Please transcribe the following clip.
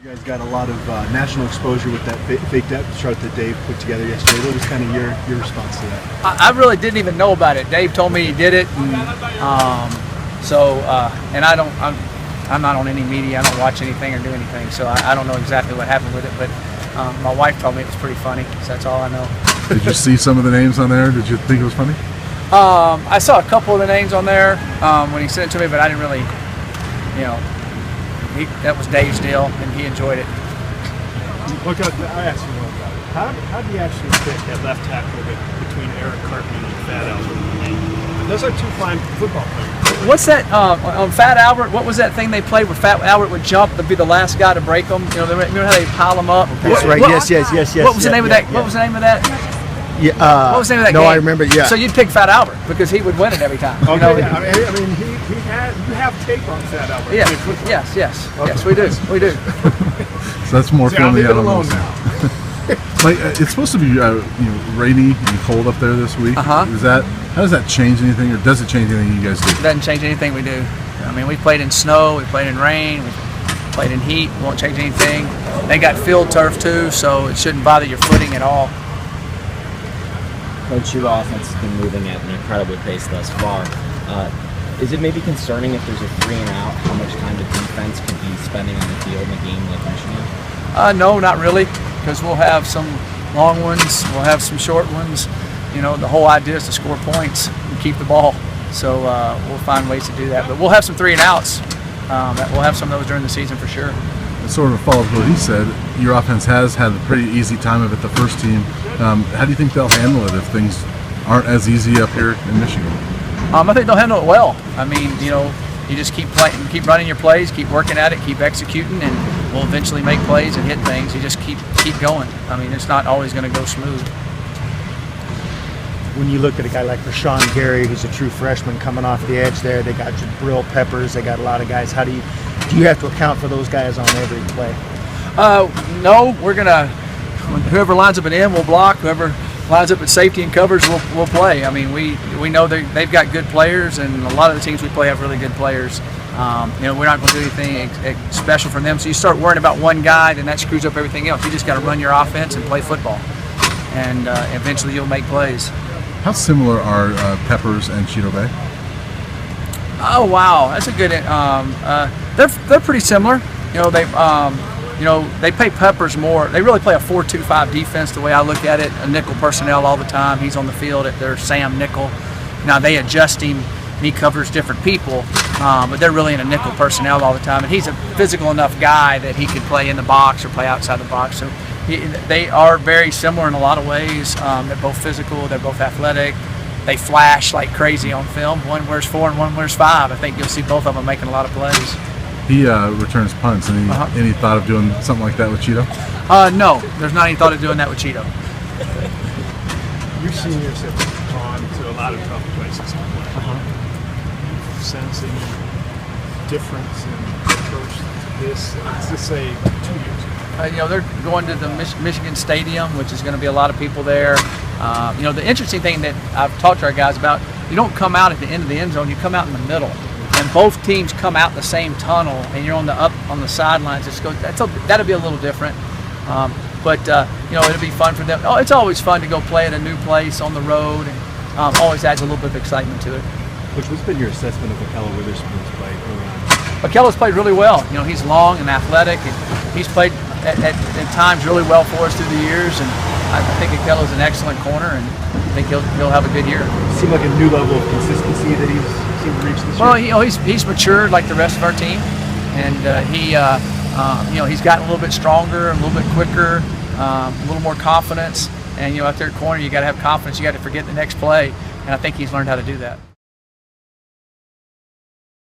You guys got a lot of national exposure with that fake depth chart that Dave put together yesterday. What was kind of your response to that? I really didn't even know about it. Dave told me he did it, and I'm not on any media. I don't watch anything or do anything, so I don't know exactly what happened with it. But my wife told me it was pretty funny, so that's all I know. Did you see some of the names on there? Did you think it was funny? I saw a couple of the names on there when he sent it to me, but I didn't really, that was Dave's deal, and he enjoyed it. Look, I asked you one about it. How do you actually pick at left tackle between Eric Cartman and Fat Albert? Those are two fine football players. What's that on Fat Albert? What was that thing they played where Fat Albert would jump to be the last guy to break them? Remember how they pile them up? That's right. Yes. What was the name of that? What was the name of that? Yeah, what was the name of that game? No, I remember. Yeah. So you'd pick Fat Albert because he would win it every time. Okay. I mean, you have tape on Fat Albert. Yeah. Yes, we do. So that's more filming out on those. Now. Like it's supposed to be rainy and cold up there this week. How does that change anything, or does it change anything you guys do? It doesn't change anything we do. I mean, we played in snow, we played in rain, we played in heat. Won't change anything. They got field turf too, so it shouldn't bother your footing at all. Coach, your offense has been moving at an incredible pace thus far. Is it maybe concerning if there's a 3 and out, how much time the defense could be spending on the field in a game like Michigan? No, not really, because we'll have some long ones, we'll have some short ones. The whole idea is to score points and keep the ball. So we'll find ways to do that. But we'll have some 3 and outs. We'll have some of those during the season for sure. It sort of follows what he said. Your offense has had a pretty easy time of it, the first team. How do you think they'll handle it if things aren't as easy up here in Michigan? I think they'll handle it well. I mean, you just keep playing, keep running your plays, keep working at it, keep executing, and we'll eventually make plays and hit things. You just keep going. I mean, it's not always going to go smooth. When you look at a guy like Rashawn Gary, who's a true freshman coming off the edge there, they got Jabril Peppers, they got a lot of guys. How do you have to account for those guys on every play? No, we're gonna. Whoever lines up at end, we'll block. Whoever lines up at safety and covers, we'll play. I mean, we know they've got good players, and a lot of the teams we play have really good players. We're not going to do anything special from them. So you start worrying about one guy, then that screws up everything else. You just got to run your offense and play football, and eventually you'll make plays. How similar are Peppers and Cheeto Bay? Oh wow, that's a good. They're pretty similar. They play Peppers more. They really play a 4-2-5 defense. The way I look at it, a nickel personnel all the time. He's on the field at their Sam nickel. Now they adjust him. He covers different people, but they're really in a nickel personnel all the time. And he's a physical enough guy that he could play in the box or play outside the box. So they are very similar in a lot of ways. They're both physical. They're both athletic. They flash like crazy on film. One wears 4 and one wears 5. I think you'll see both of them making a lot of plays. He returns punts. Any thought of doing something like that with Cheeto? No, there's not any thought of doing that with Cheeto. Your seniors have gone to a lot of tough places to play. Sensing difference in approach to this, let's just say 2 years. They're going to the Michigan Stadium, which is going to be a lot of people there. The interesting thing that I've talked to our guys about, you don't come out at the end of the end zone, you come out in the middle. And both teams come out the same tunnel, and you're on the sidelines. That'll be a little different, but it'll be fun for them. Oh, it's always fun to go play at a new place on the road, and always adds a little bit of excitement to it. What's been your assessment of Akella Witherspoon's play early on? Akella's played really well. He's long and athletic, and he's played at times really well for us through the years. And I think Akella's an excellent corner, and I think he'll have a good year. It seemed like a new level of consistency that he's seemed to reach this year. Well, he's matured like the rest of our team, and he's gotten a little bit stronger, a little bit quicker, a little more confidence. And out there at corner, you got to have confidence. You got to forget the next play, and I think he's learned how to do that.